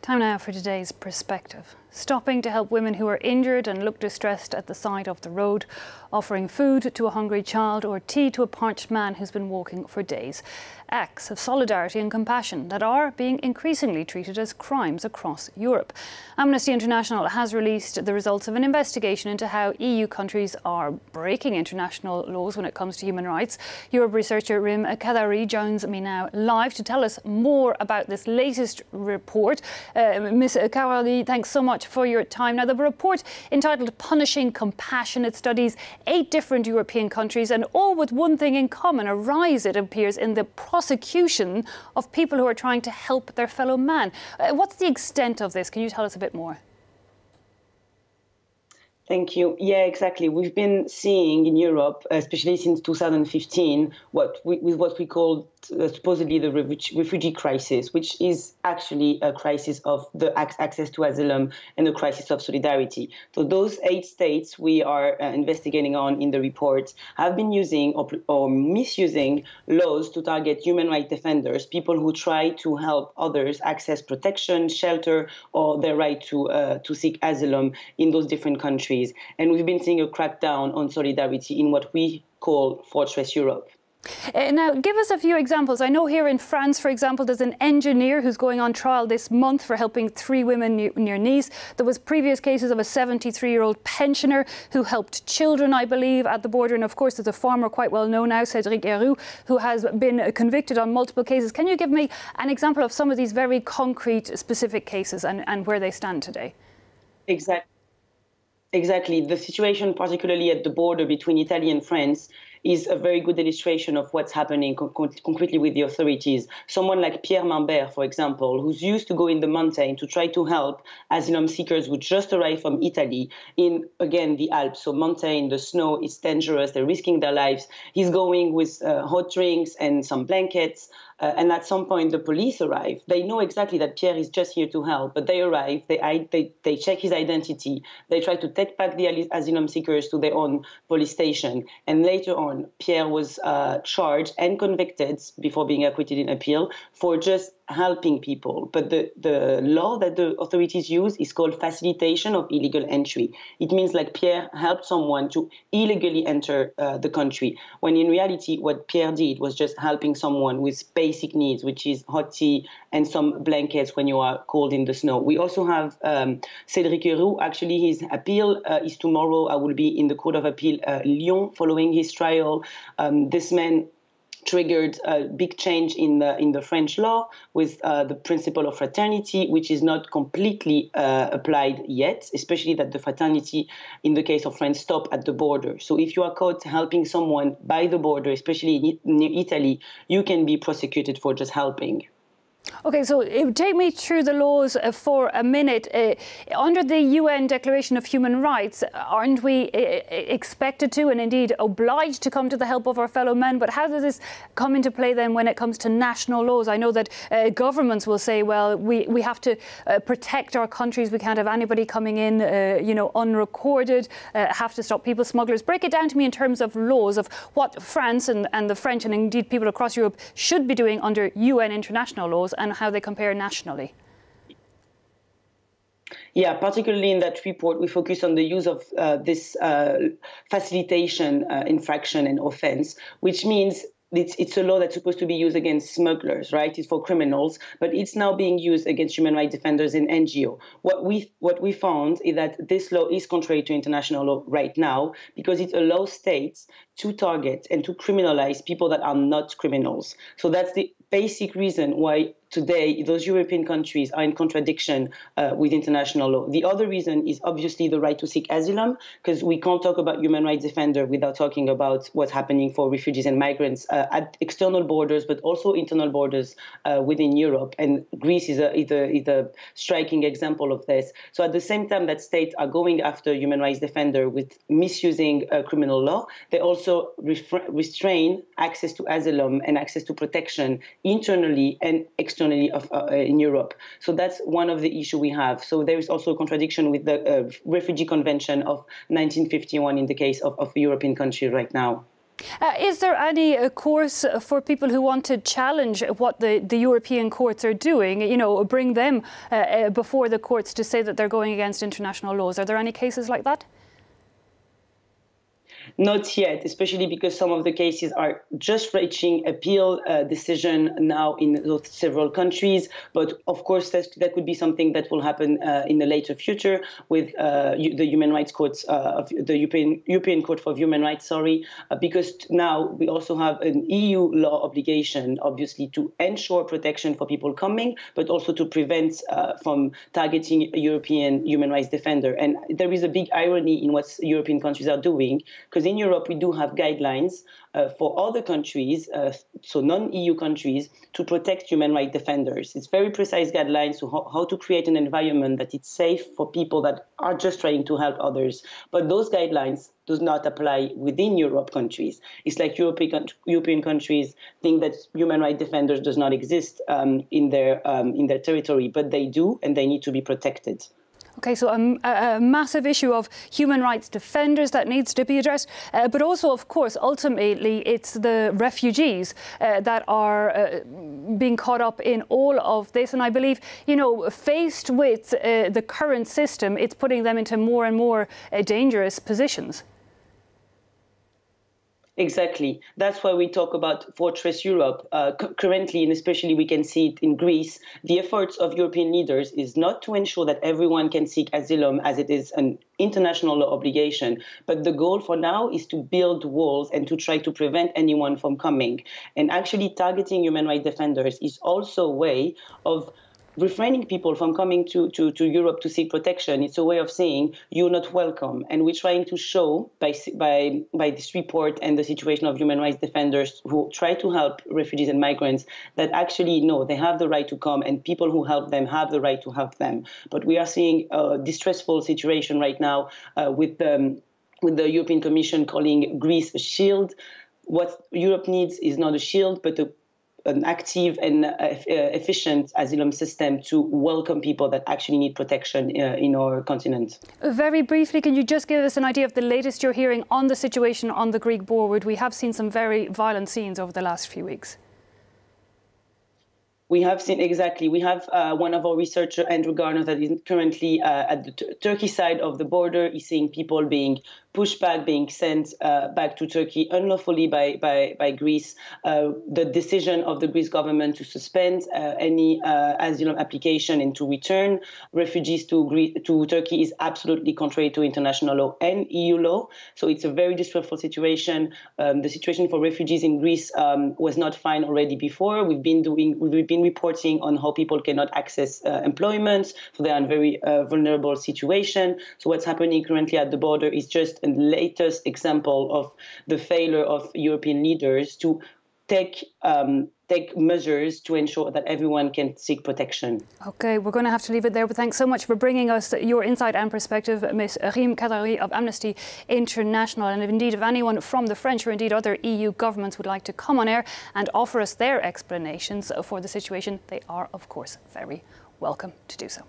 Time now for today's perspective. Stopping to help women who are injured and look distressed at the side of the road, offering food to a hungry child or tea to a parched man who's been walking for days. Acts of solidarity and compassion that are being increasingly treated as crimes across Europe. Amnesty International has released the results of an investigation into how EU countries are breaking international laws when it comes to human rights. Europe researcher Rim Kadari joins me now live to tell us more about this latest report. Ms. Kadari, thanks so much for your time. Now, the report entitled Punishing Compassion, it studies 8 different European countries and all with one thing in common, a rise, it appears, in the prosecution of people who are trying to help their fellow man. What's the extent of this? Can you tell us a bit more? Thank you. Yeah, exactly. We've been seeing in Europe, especially since 2015, what we call supposedly the refugee crisis, which is actually a crisis of the access to asylum and a crisis of solidarity. So those 8 states we are investigating on in the report have been using or misusing laws to target human rights defenders, people who try to help others access protection, shelter, or their right to seek asylum in those different countries. And we've been seeing a crackdown on solidarity in what we call Fortress Europe. Now, give us a few examples. I know here in France, for example, there's an engineer who's going on trial this month for helping 3 women near Nice. There was previous cases of a 73-year-old pensioner who helped children, I believe, at the border. And of course, there's a farmer quite well known now, Cédric Herrou, who has been convicted on multiple cases. Can you give me an example of some of these very concrete, specific cases and where they stand today? Exactly. The situation, particularly at the border between Italy and France, is a very good illustration of what's happening concretely with the authorities. Someone like Pierre Mambert, for example, who's used to go in the mountain to try to help asylum seekers who just arrived from Italy in, again, the Alps. So mountain, the snow, it's dangerous. They're risking their lives. He's going with hot drinks and some blankets. And at some point, the police arrive. They know exactly that Pierre is just here to help, but they arrive, they check his identity. They try to take back the asylum seekers to their own police station. And later on, Pierre was charged and convicted before being acquitted in appeal for just helping people. But the law that the authorities use is called facilitation of illegal entry. It means like Pierre helped someone to illegally enter the country, when in reality what Pierre did was just helping someone with basic needs, which is hot tea and some blankets when you are cold in the snow. We also have Cédric Herrou. Actually, his appeal is tomorrow. I will be in the Court of Appeal Lyon following his trial. This man triggered a big change in the French law with the principle of fraternity, which is not completely applied yet, especially that the fraternity in the case of France stop at the border. So if you are caught helping someone by the border, especially near Italy, you can be prosecuted for just helping. OK, so take me through the laws for a minute. Under the UN Declaration of Human Rights, aren't we expected to and indeed obliged to come to the help of our fellow men? But how does this come into play then when it comes to national laws? I know that governments will say, well, we have to protect our countries. We can't have anybody coming in, unrecorded, have to stop people smugglers. Break it down to me in terms of laws of what France and the French and indeed people across Europe should be doing under UN international laws and how they compare nationally. Yeah, particularly in that report, we focus on the use of this facilitation infraction and offense, which means it's a law that's supposed to be used against smugglers, right? It's for criminals, but it's now being used against human rights defenders and NGO. What we found is that this law is contrary to international law right now because it allows states to target and to criminalize people that are not criminals. So that's the basic reason why today those European countries are in contradiction with international law. The other reason is obviously the right to seek asylum, because we can't talk about human rights defender without talking about what's happening for refugees and migrants at external borders, but also internal borders within Europe. And Greece is a striking example of this. So at the same time that states are going after human rights defender with misusing criminal law, they also restrain access to asylum and access to protection internally and externally in Europe. So that's one of the issues we have. So there is also a contradiction with the Refugee Convention of 1951 in the case of European countries right now. Is there any course for people who want to challenge what the European courts are doing, you know, bring them before the courts to say that they're going against international laws? Are there any cases like that? Not yet, especially because some of the cases are just reaching appeal decision now in several countries. But of course, that could be something that will happen in the later future with the Human Rights Courts of the European Court for Human Rights. Because now we also have an EU law obligation, obviously, to ensure protection for people coming, but also to prevent from targeting a European human rights defender. And there is a big irony in what European countries are doing. Because in Europe, we do have guidelines for other countries, so non-EU countries, to protect human rights defenders. It's very precise guidelines to how to create an environment that it's safe for people that are just trying to help others. But those guidelines do not apply within Europe countries. It's like European countries think that human rights defenders does not exist in their territory, but they do, and they need to be protected. OK, so a massive issue of human rights defenders that needs to be addressed. But also, of course, ultimately, it's the refugees that are being caught up in all of this. And I believe, you know, faced with the current system, it's putting them into more and more dangerous positions. Exactly. That's why we talk about Fortress Europe. Currently, and especially we can see it in Greece, the efforts of European leaders is not to ensure that everyone can seek asylum as it is an international law obligation, but the goal for now is to build walls and to try to prevent anyone from coming. And actually targeting human rights defenders is also a way of refraining people from coming to Europe to seek protection. It's a way of saying you're not welcome. And we're trying to show by this report and the situation of human rights defenders who try to help refugees and migrants that actually, no, they have the right to come, and people who help them have the right to help them. But we are seeing a distressful situation right now with the European Commission calling Greece a shield. What Europe needs is not a shield, but an active and efficient asylum system to welcome people that actually need protection in our continent. Very briefly, can you just give us an idea of the latest you're hearing on the situation on the Greek border? We have seen some very violent scenes over the last few weeks. We have seen, exactly. We have one of our researchers, Andrew Garner, that is currently at the Turkey side of the border. He's seeing people being pushed back, being sent back to Turkey unlawfully by Greece. The decision of the Greece government to suspend any asylum application and to return refugees to Turkey is absolutely contrary to international law and EU law. So it's a very distressful situation. The situation for refugees in Greece was not fine already before. We've been reporting on how people cannot access employment, so they are in a very vulnerable situation. So what's happening currently at the border is just a latest example of the failure of European leaders to take measures to ensure that everyone can seek protection. OK, we're going to have to leave it there, but thanks so much for bringing us your insight and perspective, Ms. Rim Kadari of Amnesty International. And indeed, if anyone from the French or indeed other EU governments would like to come on air and offer us their explanations for the situation, they are, of course, very welcome to do so.